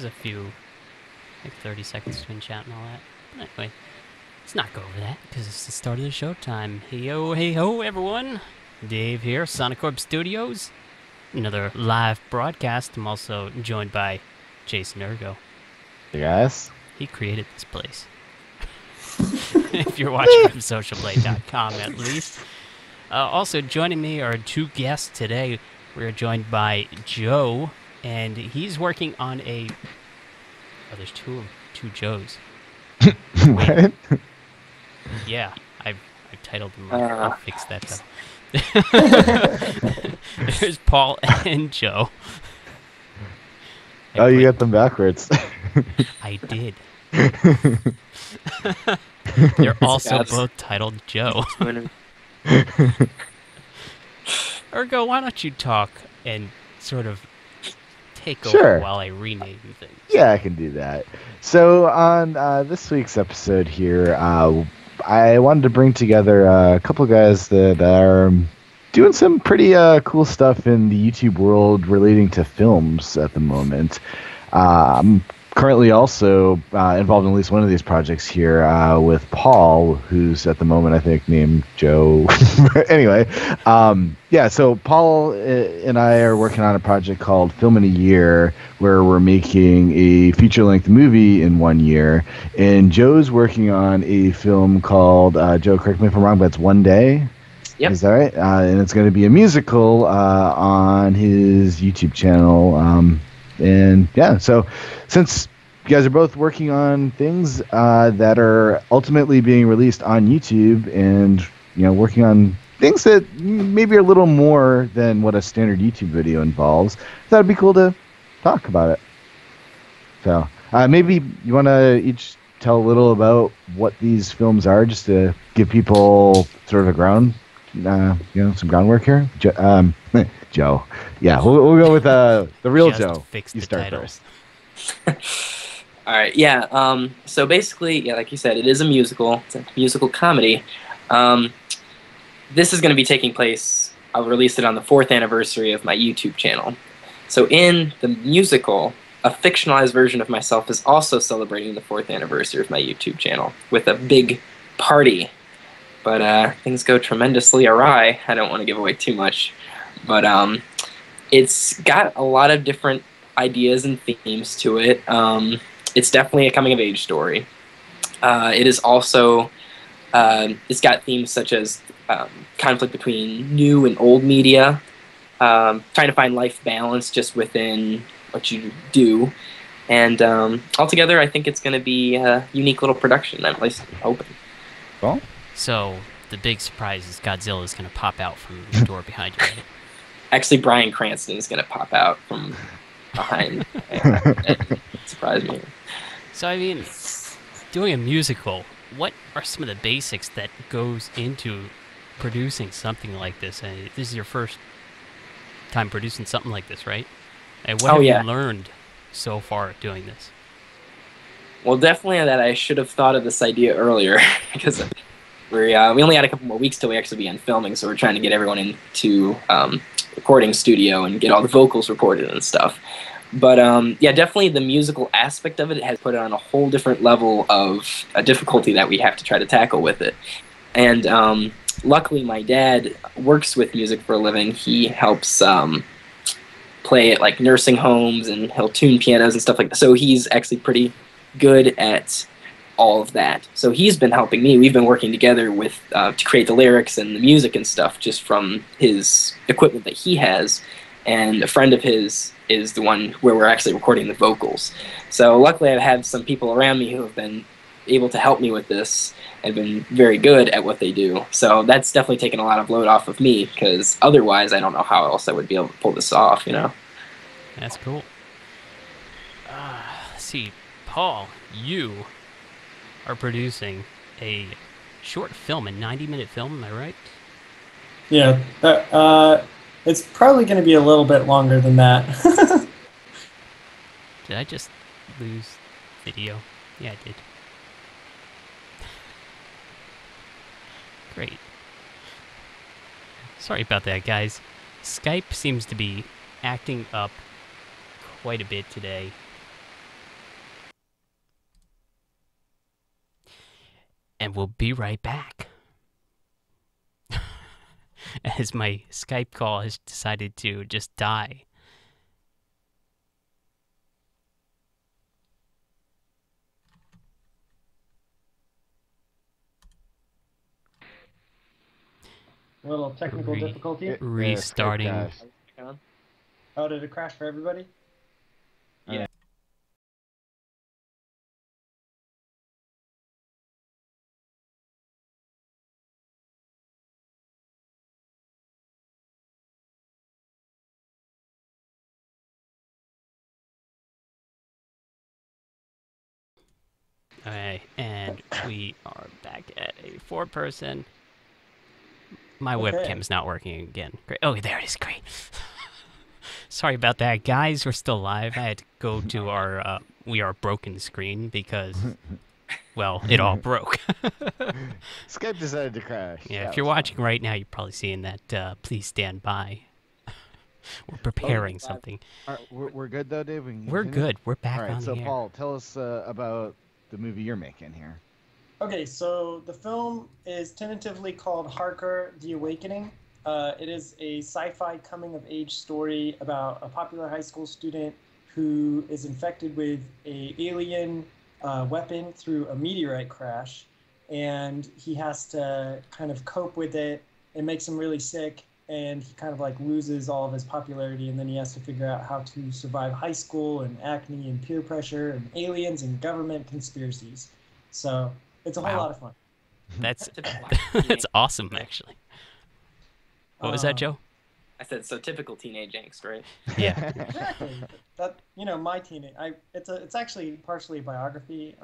a few, like 30 seconds to chat and all that. But anyway, let's not go over that, because it's the start of the show time. Hey ho, everyone. Dave here, Sonicorp Studios. Another live broadcast. I'm also joined by Jason Ergo. Hey guys. He created this place. If you're watching from socialblade.com at least. Also joining me are two guests today. We're joined by Joe, and he's working on a... Oh, there's two Joes. What? Yeah, I've titled them wrong. I'll fix that, though. There's Paul and Joe. Oh, you got them backwards. I did. They're also both titled Joe. Ergo, why don't you talk and sort of take over while I rename things? Yeah, I can do that. So on this week's episode here, I wanted to bring together a couple guys that are doing some pretty cool stuff in the YouTube world relating to films at the moment. I'm currently also involved in at least one of these projects here with Paul, who's at the moment I think named Joe. Anyway, yeah, so Paul and I are working on a project called Film in a Year, where we're making a feature-length movie in 1 year, and Joe's working on a film called, Joe, correct me if I'm wrong, but it's One Day. Yep. Is that right? And it's going to be a musical on his YouTube channel. And yeah, so since you guys are both working on things that are ultimately being released on YouTube, and working on things that maybe are a little more than what a standard YouTube video involves, that'd be cool to talk about it. So maybe you want to each tell a little about what these films are, just to give people sort of a some groundwork here. Joe. Yeah, we'll go with the real Just Joe. Fix You the start title. first. All right, yeah. So basically, yeah, like you said, it is a musical. It's a musical comedy. This is going to be taking place. I'll release it on the 4th anniversary of my YouTube channel. So in the musical, a fictionalized version of myself is also celebrating the 4th anniversary of my YouTube channel with a big party. But things go tremendously awry. I don't want to give away too much. But it's got a lot of different ideas and themes to it. It's definitely a coming-of-age story. It is also, it's got themes such as conflict between new and old media, trying to find life balance just within what you do. And altogether, I think it's going to be a unique little production. I'm at least hoping. Well, So, the big surprise is Godzilla is going to pop out from the door behind you, right? Actually, Bryan Cranston is going to pop out from behind and surprise me. So, I mean, doing a musical, what are some of the basics that goes into producing something like this? This is your first time producing something like this, right? And what have you learned so far doing this? Well, definitely that I should have thought of this idea earlier, because we only had a couple more weeks till we actually began filming, so we're trying to get everyone into recording studio and get all the vocals recorded and stuff. But yeah, definitely the musical aspect of it has put it on a whole different level of a difficulty that we have to try to tackle with it. And luckily, my dad works with music for a living. He helps play at like nursing homes, and he'll tune pianos and stuff like that. So he's actually pretty good at all of that. So he's been helping me. We've been working together with to create the lyrics and the music and stuff just from his equipment that he has. And a friend of his is the one where we're actually recording the vocals. So luckily I've had some people around me who have been able to help me with this and been very good at what they do. So that's definitely taken a lot of load off of me, because otherwise I don't know how else I would be able to pull this off, That's cool. Let's see, Paul, you are producing a short film, a 90-minute film, am I right? Yeah, it's probably going to be a little bit longer than that. Did I just lose video? Yeah, I did. Great. Sorry about that, guys. Skype seems to be acting up quite a bit today. and we'll be right back. As my Skype call has decided to just die. A little technical difficulty. Restarting. Oh, did it crash for everybody? Yeah. Okay, and we are back at a 4-person. My webcam's not working again. Great. Oh, there it is. Great. Sorry about that, guys. We're still live. I had to go to our We Are Broken screen because, well, it all broke. Skype decided to crash. Yeah, if you're watching right now, you're probably seeing that. Please stand by. We're preparing something. All right, we're good, though, Dave? We're good. We're back on the air. All right, so, air. Paul, tell us about the movie you're making here. Okay, so the film is tentatively called Harker: The Awakening. It is a sci-fi coming-of-age story about a popular high school student who is infected with an alien weapon through a meteorite crash, and he has to kind of cope with it. It makes him really sick, and he kind of like loses all of his popularity, and then he has to figure out how to survive high school and acne and peer pressure and aliens and government conspiracies. So it's a whole lot of fun. That's awesome, actually. What was that, Joe? I said, so typical teenage angst, right? Yeah. Exactly. That, you know, my teenage. It's actually partially a biography.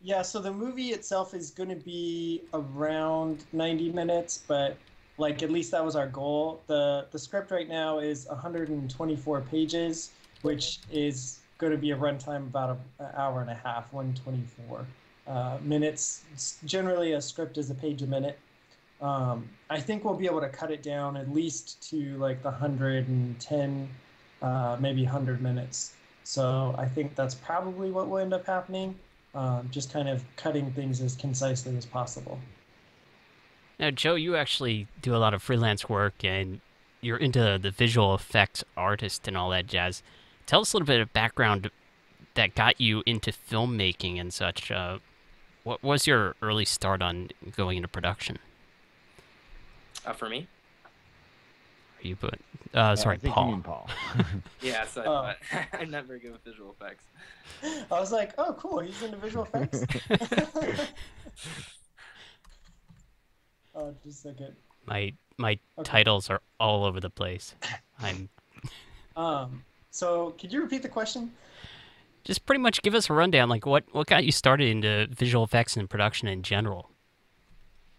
Yeah. So the movie itself is going to be around 90 minutes, but like at least that was our goal. The script right now is 124 pages, which is going to be a runtime about an hour and a half, 124 minutes. Generally, a script is a page a minute. I think we'll be able to cut it down at least to like the 110, maybe 100 minutes. So I think that's probably what will end up happening. Just kind of cutting things as concisely as possible. Now, Joe, you actually do a lot of freelance work, and you're into the visual effects artist and all that jazz. Tell us a little bit of background that got you into filmmaking and such. What was your early start on going into production? For me? Are you put? I sorry, think Paul. You mean Paul. Yeah, so I'm not very good with visual effects. I was like, oh, cool, he's into visual effects. Just a second. My titles are all over the place. So could you repeat the question? Just pretty much give us a rundown, like what got you started into visual effects and production in general?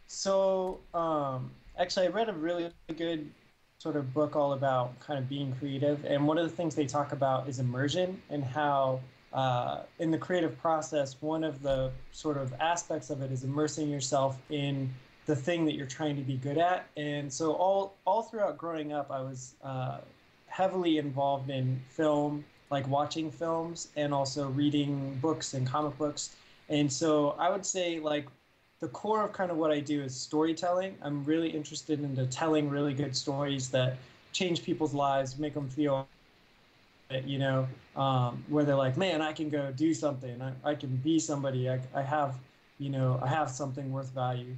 So, actually, I read a really good sort of book all about kind of being creative, and one of the things they talk about is immersion and how in the creative process, one of the sort of aspects of it is immersing yourself in the thing that you're trying to be good at. And so all throughout growing up, I was heavily involved in film, like watching films and also reading books and comic books. And so I would say like the core of kind of what I do is storytelling. I'm really interested in telling really good stories that change people's lives, make them feel, you know, where they're like, man, I can go do something. I can be somebody. I have, you know, I have something worth value.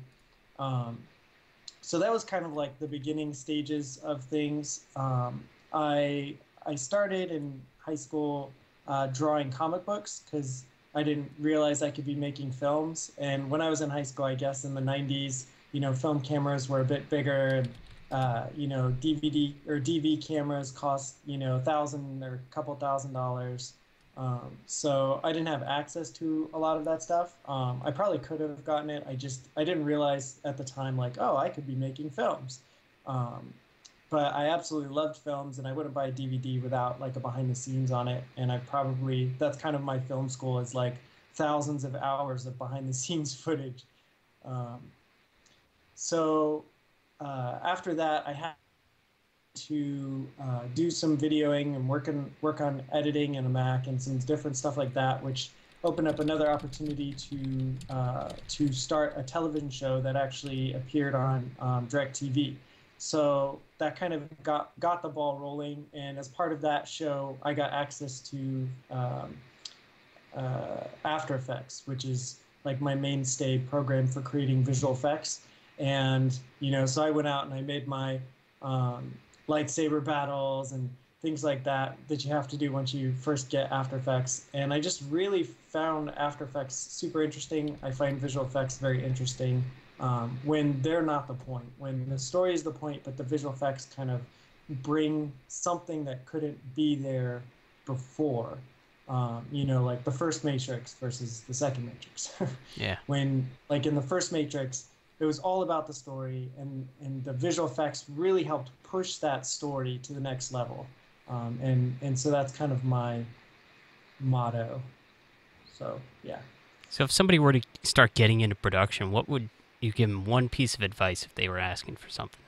So that was kind of like the beginning stages of things. I started in high school drawing comic books because I didn't realize I could be making films. And when I was in high school, I guess in the 90s, you know, film cameras were a bit bigger. And, you know, DVD or DV cameras cost, you know, $1,000 or a couple $1,000s. So I didn't have access to a lot of that stuff. I probably could have gotten it. I didn't realize at the time, like, oh, I could be making films. But I absolutely loved films, and I wouldn't buy a DVD without like a behind the scenes on it. And that's kind of my film school, is like thousands of hours of behind the scenes footage. So after that, I had to do some videoing and work on editing in a Mac and some different stuff like that, which opened up another opportunity to start a television show that actually appeared on DirecTV. So that kind of got the ball rolling, and as part of that show, I got access to After Effects, which is like my mainstay program for creating visual effects. And so I went out and I made my lightsaber battles and things like that you have to do once you first get After Effects. And I just really found After Effects super interesting. I find visual effects very interesting when they're not the point, when the story is the point, but the visual effects kind of bring something that couldn't be there before. Like the first Matrix versus the second Matrix. Yeah. When, like in the first Matrix, it was all about the story, and the visual effects really helped push that story to the next level. And so that's kind of my motto. So, yeah. So if somebody were to start getting into production, what would you give them one piece of advice if they were asking for something?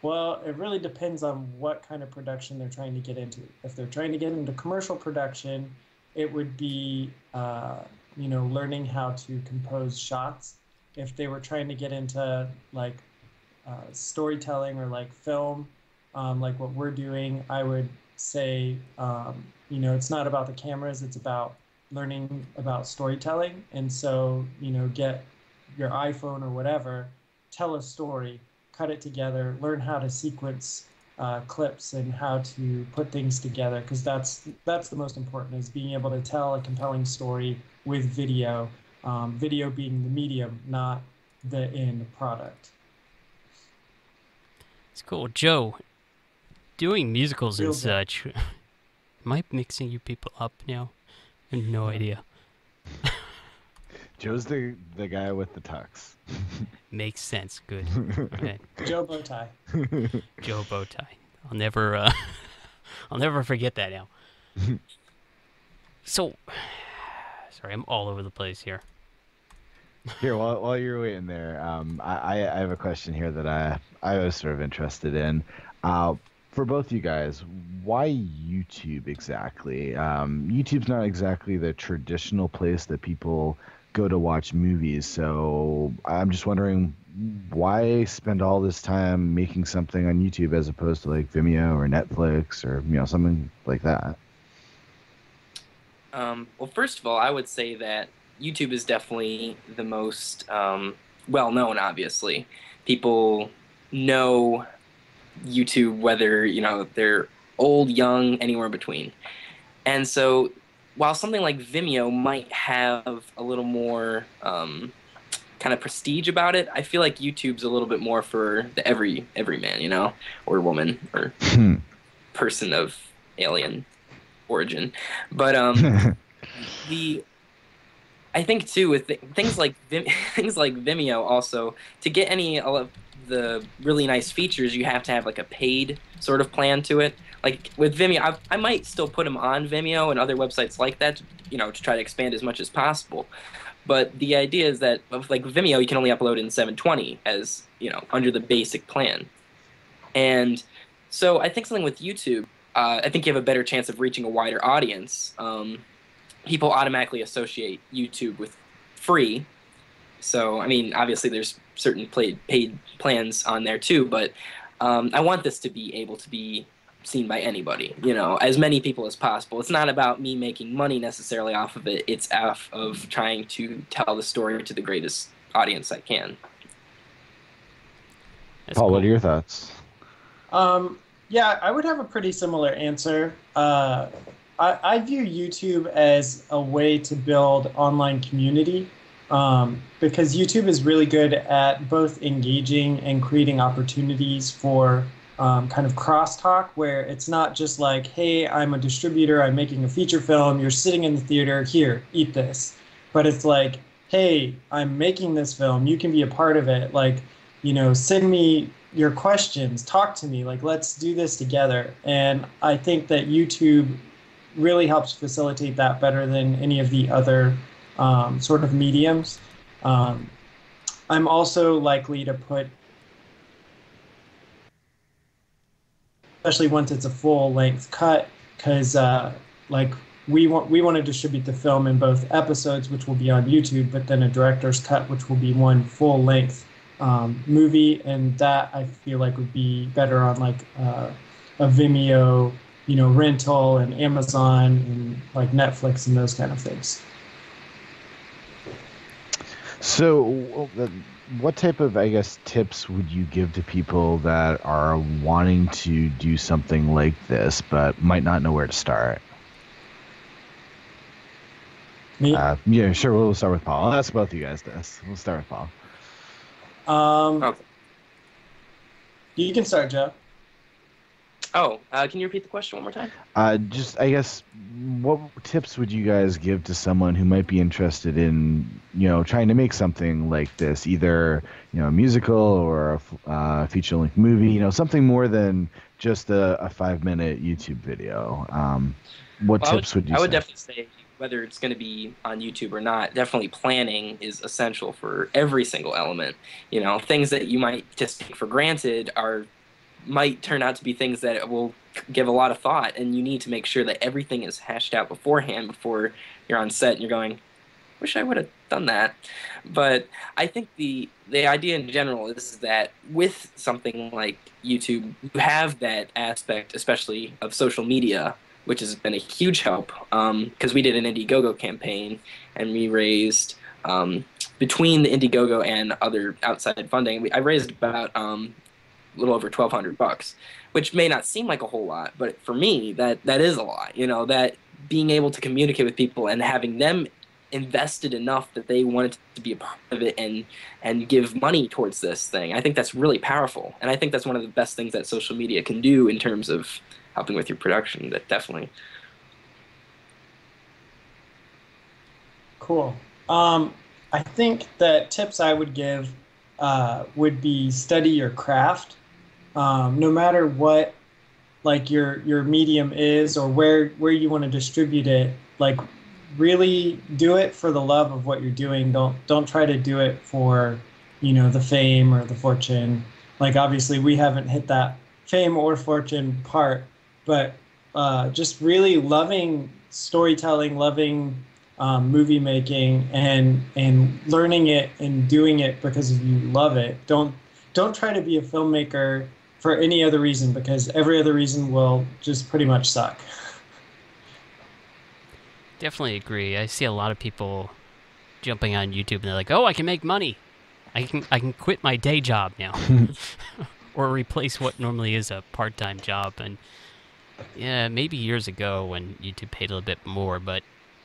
Well, it really depends on what kind of production they're trying to get into. If they're trying to get into commercial production, it would be, learning how to compose shots. If they were trying to get into like storytelling or like film, like what we're doing, I would say, it's not about the cameras, it's about learning about storytelling. And so, get your iPhone or whatever, tell a story, cut it together, learn how to sequence clips and how to put things together, because that's the most important, is being able to tell a compelling story with video, video being the medium, not the end product. It's cool. Joe, doing musicals and such, am I mixing you people up now? I have no idea. Joe's the guy with the tux. Makes sense. Good. Okay. Joe Bowtie. Joe Bowtie. I'll never forget that now. So, sorry, I'm all over the place here. Here, while you're waiting there, I have a question here that I was sort of interested in. For both you guys, why YouTube exactly? YouTube's not exactly the traditional place that people go to watch movies, so I'm just wondering, why spend all this time making something on YouTube as opposed to like Vimeo or Netflix or something like that? Well, first of all, I would say that YouTube is definitely the most well-known, obviously. People know YouTube, whether, they're old, young, anywhere in between. And so while something like Vimeo might have a little more kind of prestige about it, I feel like YouTube's a little bit more for the everyman, or woman, or person of alien origin. But I think too, with things like Vimeo, also, to get any of the really nice features, you have to have like a paid sort of plan to it. Like with Vimeo, I might still put them on Vimeo and other websites like that, to try to expand as much as possible. But the idea is that with like Vimeo, you can only upload in 720 as, under the basic plan. And so I think something with YouTube, I think you have a better chance of reaching a wider audience. People automatically associate YouTube with free. So, I mean, obviously there's certain paid plans on there too, but I want this to be able to be seen by anybody, as many people as possible. It's not about me making money necessarily off of it. It's off of trying to tell the story to the greatest audience I can. Paul, cool. What are your thoughts? Yeah, I would have a pretty similar answer. I view YouTube as a way to build online community, because YouTube is really good at both engaging and creating opportunities for kind of crosstalk, where it's not just like, hey, I'm a distributor, I'm making a feature film, you're sitting in the theater, here, eat this. But it's like, hey, I'm making this film, you can be a part of it, like, send me your questions, talk to me, like, let's do this together. And I think that YouTube really helps facilitate that better than any of the other sort of mediums. I'm also likely to put, especially once it's a full-length cut, because like we want to distribute the film in both episodes, which will be on YouTube, but then a director's cut, which will be one full length movie, and that I feel like would be better on like a Vimeo, rental, and Amazon, and like Netflix and those kind of things. So, what type of, I guess, tips would you give to people that are wanting to do something like this but might not know where to start? Me? Yeah, sure. We'll start with Paul. I'll ask both of you guys this. We'll start with Paul. Okay. You can start, Joe. Can you repeat the question one more time? Just, I guess, what tips would you guys give to someone who might be interested in, trying to make something like this, either, a musical or a feature-length movie, something more than just a 5-minute YouTube video? What tips would you say? I would definitely say, whether it's going to be on YouTube or not, definitely planning is essential for every single element. Things that you might just take for granted might turn out to be things that will give a lot of thought, and you need to make sure that everything is hashed out beforehand before you're on set and you're going, wish I would have done that. But I think the idea in general is that with something like YouTube, you have that aspect, especially of social media, which has been a huge help, because we did an Indiegogo campaign, and we raised, between the Indiegogo and other outside funding, I raised about a little over $1,200, which may not seem like a whole lot, but for me, that is a lot. That being able to communicate with people and having them invested enough that they wanted to be a part of it and give money towards this thing, I think that's really powerful. And I think that's one of the best things that social media can do in terms of helping with your production. That definitely. Cool. I think that tips I would give would be study your craft. No matter what, like your medium is or where you want to distribute it, like really do it for the love of what you're doing. Don't try to do it for the fame or the fortune. Like obviously we haven't hit that fame or fortune part, but just really loving storytelling, loving movie making, and learning it and doing it because you love it. Don't try to be a filmmaker for any other reason, because every other reason will just pretty much suck. Definitely agree. I see a lot of people jumping on YouTube and they're like, "Oh, I can make money. I can quit my day job now." Or replace what normally is a part-time job. And yeah, maybe years ago when YouTube paid a little bit more, but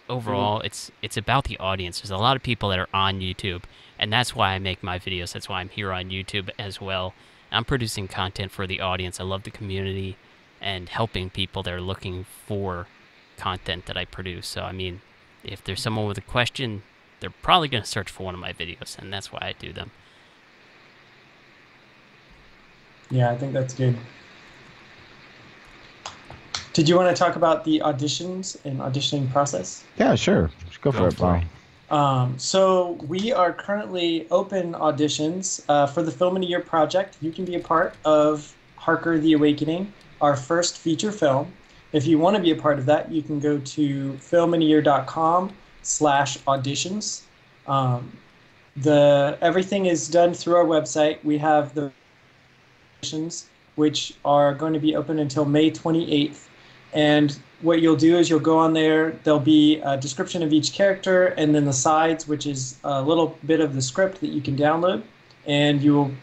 overall it's about the audience. There's a lot of people that are on YouTube, and that's why I make my videos. That's why I'm here on YouTube as well. I'm producing content for the audience. I love the community and helping people that are looking for content that I produce. So I mean, if there's someone with a question, they're probably going to search for one of my videos, and that's why I do them. Yeah, I think that's good. Did you want to talk about the auditions and auditioning process? Yeah, sure. Go for it, Paul. So we are currently open auditions for the Film in a Year project. You can be a part of Harker the Awakening, our first feature film. If you want to be a part of that, you can go to filminayear.com/auditions. Everything is done through our website. We have the auditions, which are going to be open until May 28th. And what you'll do is you'll go on there, there'll be a description of each character, and then the sides, which is a little bit of the script that you can download. And you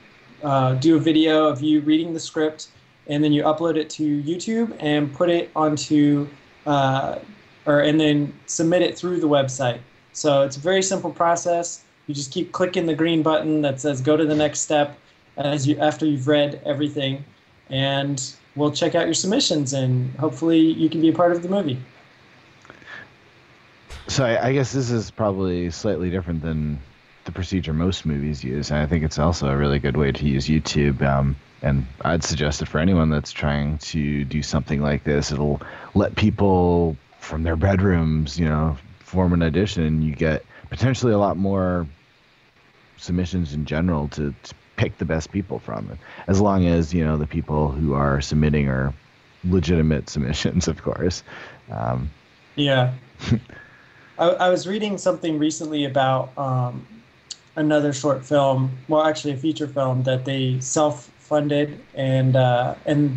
will do a video of you reading the script, and then you upload it to YouTube and put it onto, and then submit it through the website. So it's a very simple process. You just keep clicking the green button that says go to the next step after you've read everything, and we'll check out your submissions, and hopefully you can be a part of the movie. So I guess this is probably slightly different than the procedure most movies use, and I think it's also a really good way to use YouTube. And I'd suggest it for anyone that's trying to do something like this. It'll let people from their bedrooms, form an audition, and you get potentially a lot more submissions in general to pick the best people from it, as long as the people who are submitting are legitimate submissions, of course. Yeah. I was reading something recently about another short film, well, actually a feature film that they self-funded, and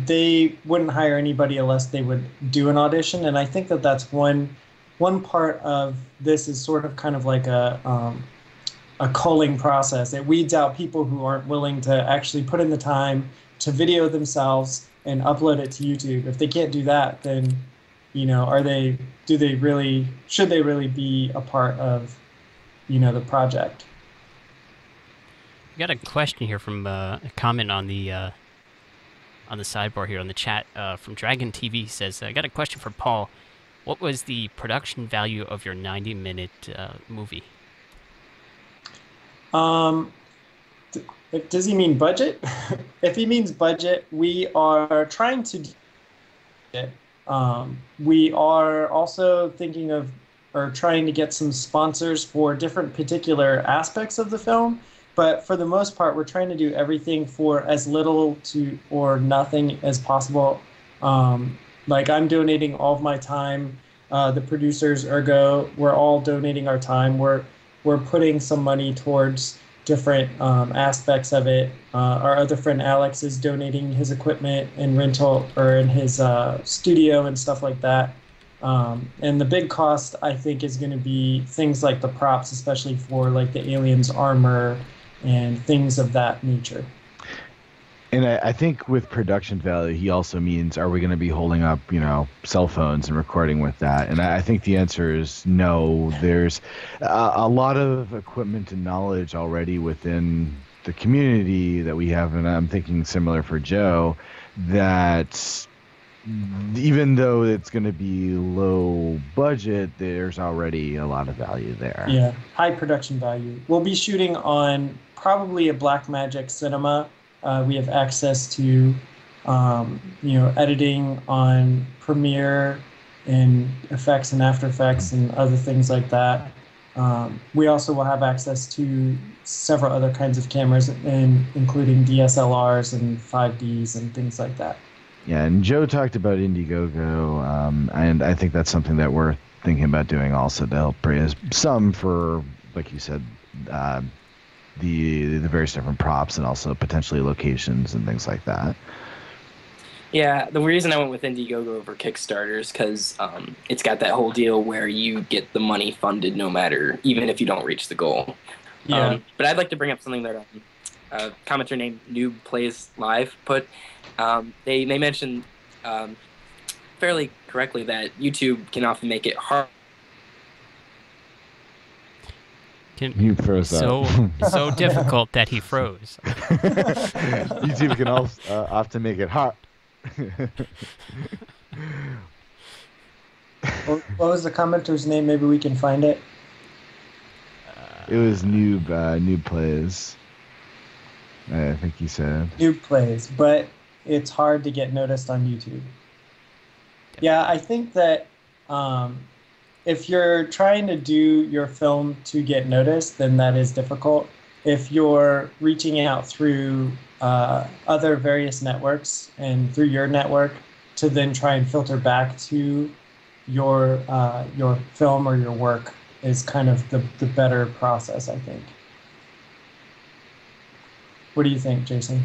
they wouldn't hire anybody unless they would do an audition. And I think that that's one part of this is sort of kind of like a culling process. It weeds out people who aren't willing to actually put in the time to video themselves and upload it to YouTube. If they can't do that, then, are they, do they really, should they really be a part of, the project? We got a question here from a comment on the sidebar here on the chat from Dragon TV. Says, I got a question for Paul. What was the production value of your 90-minute movie? Does he mean budget? If he means budget, we are trying to do it. We are also thinking of or trying to get some sponsors for different particular aspects of the film. But for the most part, we're trying to do everything for as little to or nothing as possible. Like I'm donating all of my time. The producers, ergo, we're all donating our time. We're putting some money towards different aspects of it. Our other friend Alex is donating his equipment and rental or in his studio and stuff like that. And the big cost, I think, is going to be things like the props, especially for like the aliens' armor and things of that nature. And I think with production value, he also means, are we going to be holding up, cell phones and recording with that? And I think the answer is no. There's a lot of equipment and knowledge already within the community that we have, and I'm thinking similar for Joe, that even though it's going to be low budget, there's already a lot of value there. Yeah, high production value. We'll be shooting on probably a Blackmagic cinema. We have access to, editing on Premiere and effects and After Effects and other things like that. We also will have access to several other kinds of cameras, including DSLRs and 5Ds and things like that. Yeah, and Joe talked about Indiegogo, and I think that's something that we're thinking about doing also to help raise some for, like you said, the various different props and also potentially locations and things like that. Yeah, the reason I went with Indiegogo over Kickstarter is because it's got that whole deal where you get the money funded no matter, even if you don't reach the goal. Yeah. But I'd like to bring up something that a commenter named Noob Plays Live put. They mentioned fairly correctly that YouTube can often make it hard. He froze so difficult that he froze. YouTube can also often make it hot. What was the commenter's name? Maybe we can find it. It was Noob Plays. I think he said. Noob Plays, but it's hard to get noticed on YouTube. Yeah, I think that if you're trying to do your film to get noticed, then that is difficult. If you're reaching out through other various networks and through your network to then try and filter back to your film or your work is kind of the better process, I think. What do you think, Jason?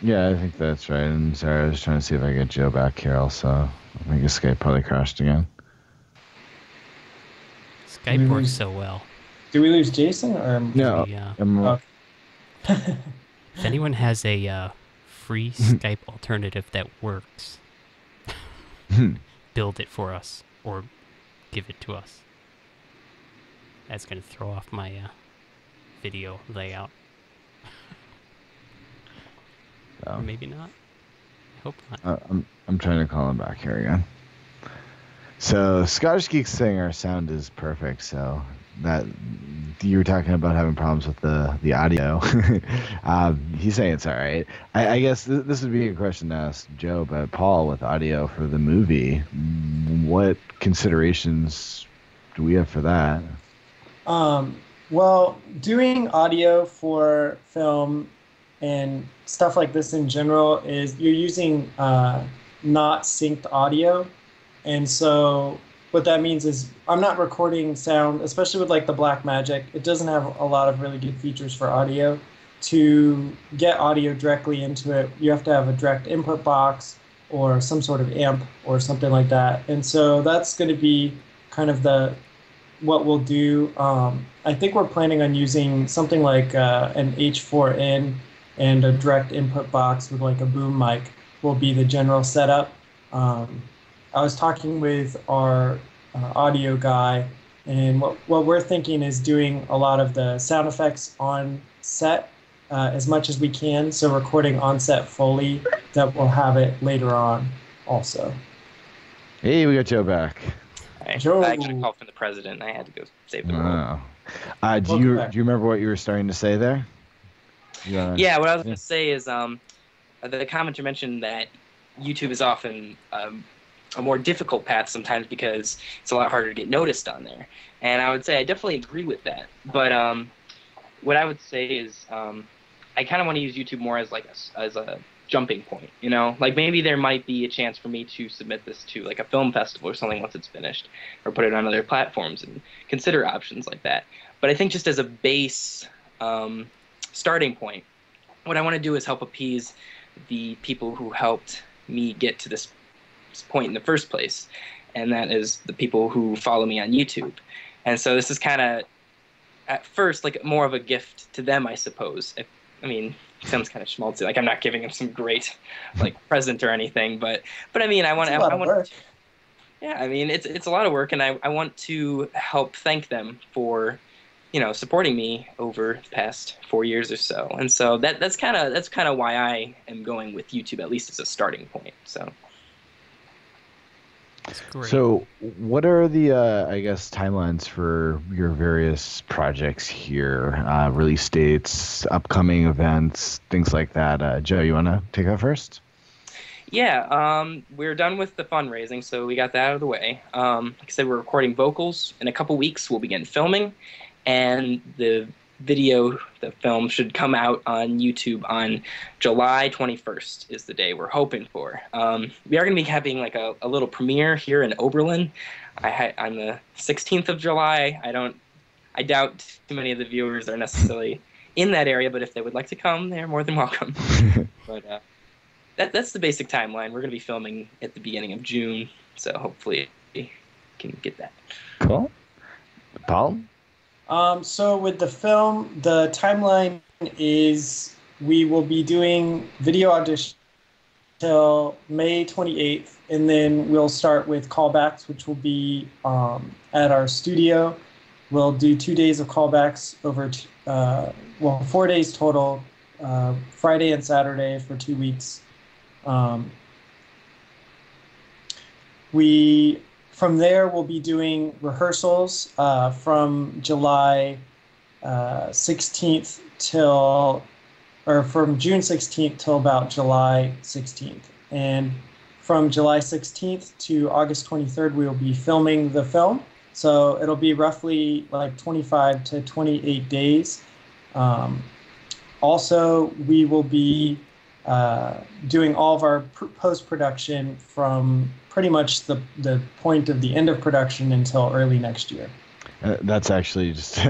Yeah, I think that's right. And sorry, I was trying to see if I get Joe back here also. I think his Skype probably crashed again. Skype works so well. Do we lose Jason or no? If anyone has a free Skype alternative that works, build it for us or give it to us. That's going to throw off my video layout. Or maybe not. I hope not. I'm trying to call him back here again. So Scottish Geek's saying our sound is perfect. So that you were talking about having problems with the audio. He's saying it's all right. I guess this would be a question to ask Joe, but Paul, with audio for the movie, what considerations do we have for that? Well, doing audio for film and stuff like this in general is you're using not synced audio. And so what that means is I'm not recording sound, especially with like the Blackmagic. It doesn't have a lot of really good features for audio. To get audio directly into it, you have to have a direct input box or some sort of amp or something like that. And so that's going to be kind of what we'll do. I think we're planning on using something like an H4n and a direct input box with like a boom mic will be the general setup. I was talking with our audio guy, and what we're thinking is doing a lot of the sound effects on set as much as we can, so recording on set Foley that we'll have it later on also. Hey, we got Joe back. Joe. I actually called from the president. I had to go save the world. Oh. Do you remember what you were starting to say there? Yeah, what I was going to say is the commenter mentioned that YouTube is often a more difficult path sometimes because it's a lot harder to get noticed on there. And I would say I definitely agree with that. But what I would say is I kind of want to use YouTube more as like as a jumping point, you know? Like maybe there might be a chance for me to submit this to like a film festival or something once it's finished, or put it on other platforms and consider options like that. But I think just as a base starting point, what I want to do is help appease the people who helped me get to this point in the first place, and that is the people who follow me on YouTube. And so this is kind of at first like more of a gift to them, I suppose. I mean, it sounds kind of schmaltzy, like I'm not giving them some great like present or anything, but I mean, I want yeah, I mean, it's a lot of work, and I want to help thank them for, you know, supporting me over the past 4 years or so. And so that's kind of why I am going with YouTube, at least as a starting point. So that's great. So what are the I guess timelines for your various projects here? Release dates, upcoming events, things like that. Joe, you want to take that first? Yeah, we're done with the fundraising, so we got that out of the way. Like I said, we're recording vocals. In a couple weeks, we'll begin filming, and the film should come out on YouTube on July 21st is the day we're hoping for. We are going to be having like a little premiere here in Oberlin on the 16th of July. I doubt too many of the viewers are necessarily in that area, but if they would like to come, they're more than welcome. But that's the basic timeline. We're going to be filming at the beginning of June, so hopefully we can get that. Cool. Paul? So with the film, the timeline is we will be doing video audition till May 28th, and then we'll start with callbacks, which will be at our studio. We'll do 2 days of callbacks over, 4 days total, Friday and Saturday for 2 weeks. From there, we'll be doing rehearsals from July 16th from June 16th till about July 16th. And from July 16th to August 23rd, we will be filming the film. So it'll be roughly like 25 to 28 days. Also, we will be doing all of our post-production from pretty much the point of the end of production until early next year. That's actually just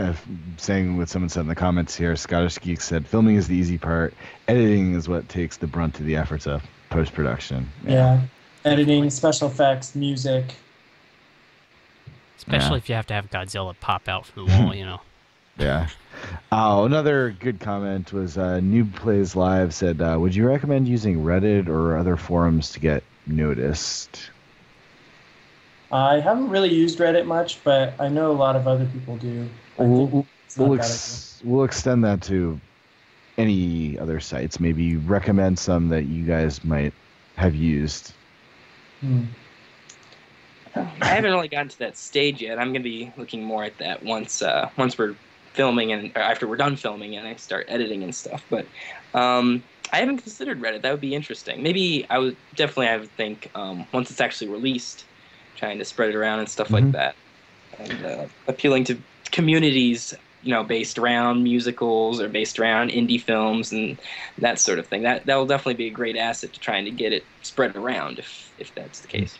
saying what someone said in the comments here. Scottish Geek said, filming is the easy part. Editing is what takes the brunt of the efforts of post-production. Yeah. Editing, special effects, music. Especially if you have to have Godzilla pop out from the wall, you know. Yeah. Another good comment was Noob Plays Live said, would you recommend using Reddit or other forums to get noticed? I haven't really used Reddit much, but I know a lot of other people do. We'll extend that to any other sites. Maybe recommend some that you guys might have used. I haven't really gotten to that stage yet. I'm going to be looking more at that once we're filming or after we're done filming and I start editing and stuff. But I haven't considered Reddit. That would be interesting. Maybe I would think once it's actually released, trying to spread it around and stuff like that, and appealing to communities, you know, based around musicals or based around indie films and that sort of thing. That will definitely be a great asset to trying to get it spread around if that's the case.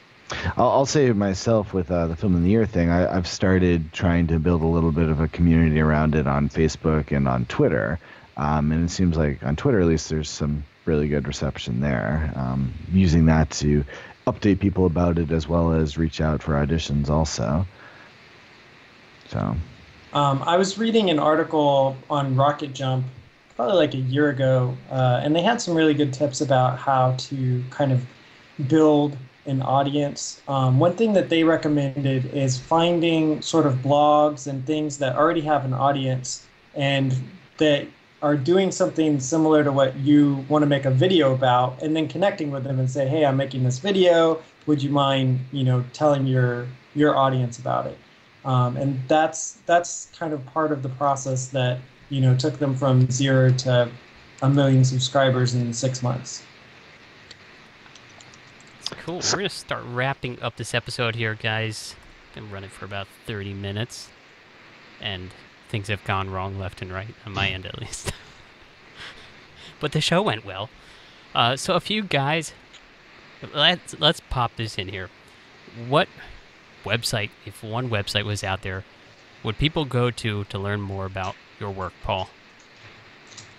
I'll say myself with the Film in the Year thing, I've started trying to build a little bit of a community around it on Facebook and on Twitter. And it seems like on Twitter, at least, there's some really good reception there. Using that to update people about it as well as reach out for auditions also. So, I was reading an article on Rocket Jump probably like a year ago, and they had some really good tips about how to kind of build an audience. One thing that they recommended is finding sort of blogs and things that already have an audience and that are doing something similar to what you want to make a video about, and then connecting with them and say, hey, I'm making this video. Would you mind, telling your audience about it? And that's kind of part of the process that, took them from 0 to 1 million subscribers in 6 months. Cool. We're going to start wrapping up this episode here, guys. Been running for about 30 minutes, and things have gone wrong left and right, on my end at least. But the show went well. So a few guys, let's pop this in here. What website, if one website was out there, would people go to learn more about your work, Paul?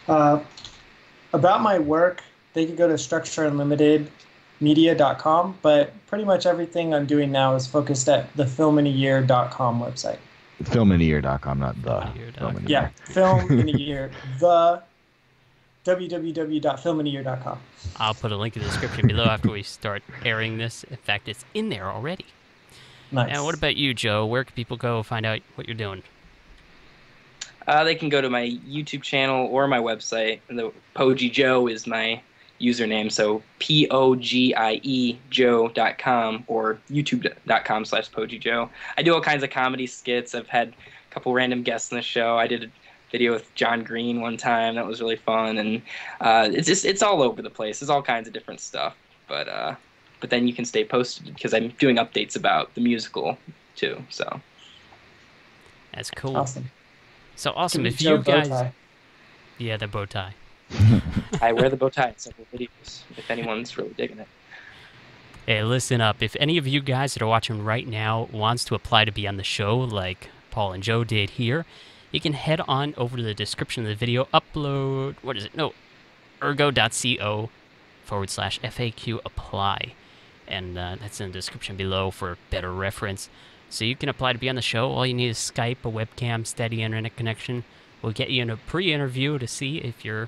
About my work, they could go to structureunlimitedmedia.com, but pretty much everything I'm doing now is focused at the filminayear.com website. Filminayear.com, not the. Yeah, Film in a Year, the www.filminayear.com. I'll put a link in the description below after we start airing this. In fact, it's in there already. Nice. And what about you, Joe? Where can people go find out what you're doing? They can go to my YouTube channel or my website. The PogieJoe is my username, so PogieJoe.com or youtube.com/PogieJoe. I do all kinds of comedy skits. I've had a couple random guests on the show. I did a video with John Green one time. That was really fun, and it's all over the place. There's all kinds of different stuff, but then you can stay posted because I'm doing updates about the musical too. So that's cool. Awesome. So awesome. If Joe you guys, bow tie. Yeah, the bow tie. I wear the bow tie in several videos. If anyone's really digging it. Hey, listen up. If any of you guys that are watching right now wants to apply to be on the show, like Paul and Joe did here, you can head on over to the description of the video. Upload. What is it? No, ergo.co/FAQ apply. And that's in the description below for better reference. So you can apply to be on the show. All you need is Skype, a webcam, steady internet connection. We'll get you in a pre-interview to see if you're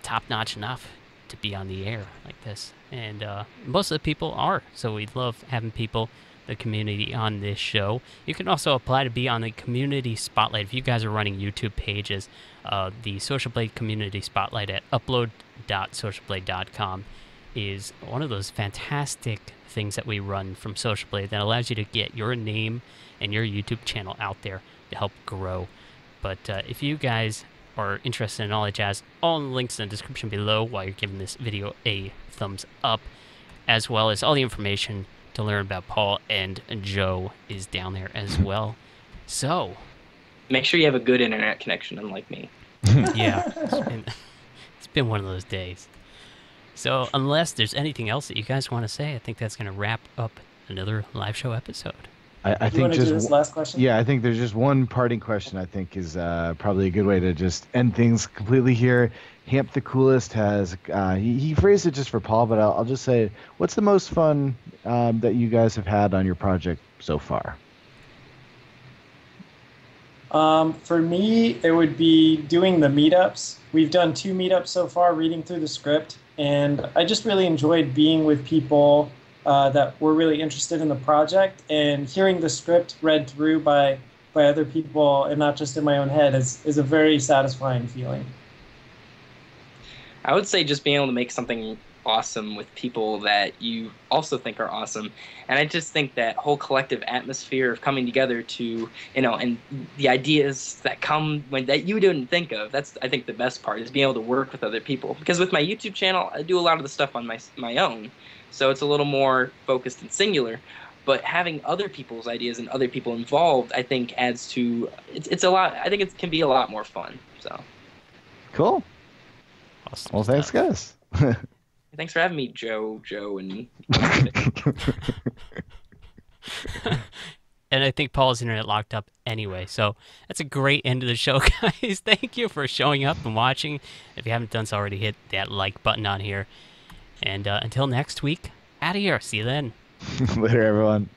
top-notch enough to be on the air like this. And most of the people are, so we love having people, the community, on this show. You can also apply to be on the Community Spotlight. If you guys are running YouTube pages, the Social Blade Community Spotlight at upload.socialblade.com is one of those fantastic things that we run from Social Blade that allows you to get your name and your YouTube channel out there to help grow. But if you guys are interested in all that jazz, all the links in the description below while you're giving this video a thumbs up, as well as all the information to learn about Paul and Joe is down there as well. So make sure you have a good internet connection, unlike me. Yeah, it's been one of those days. So unless there's anything else that you guys want to say, I think that's going to wrap up another live show episode. I think just do this last question? Yeah, I think there's just one parting question I think is probably a good way to just end things completely here. Hamp the Coolest has he phrased it just for Paul, but I'll just say, what's the most fun that you guys have had on your project so far? For me, it would be doing the meetups. We've done 2 meetups so far, reading through the script, and I just really enjoyed being with people that were really interested in the project, and hearing the script read through by other people and not just in my own head is a very satisfying feeling. I would say just being able to make something awesome with people that you also think are awesome. And I just think that whole collective atmosphere of coming together to, and the ideas that come that you didn't think of, that's, I think, the best part, is being able to work with other people. Because with my YouTube channel, I do a lot of the stuff on my own, so it's a little more focused and singular. But having other people's ideas and other people involved, I think, adds to it's a lot. I think it can be a lot more fun. So cool. Awesome well, thanks, stuff. guys. Thanks for having me, Joe, and And I think Paul's internet locked up anyway. So that's a great end of the show, guys. Thank you for showing up and watching. If you haven't done so already, hit that like button on here. And until next week, out of here. See you then. Later, everyone.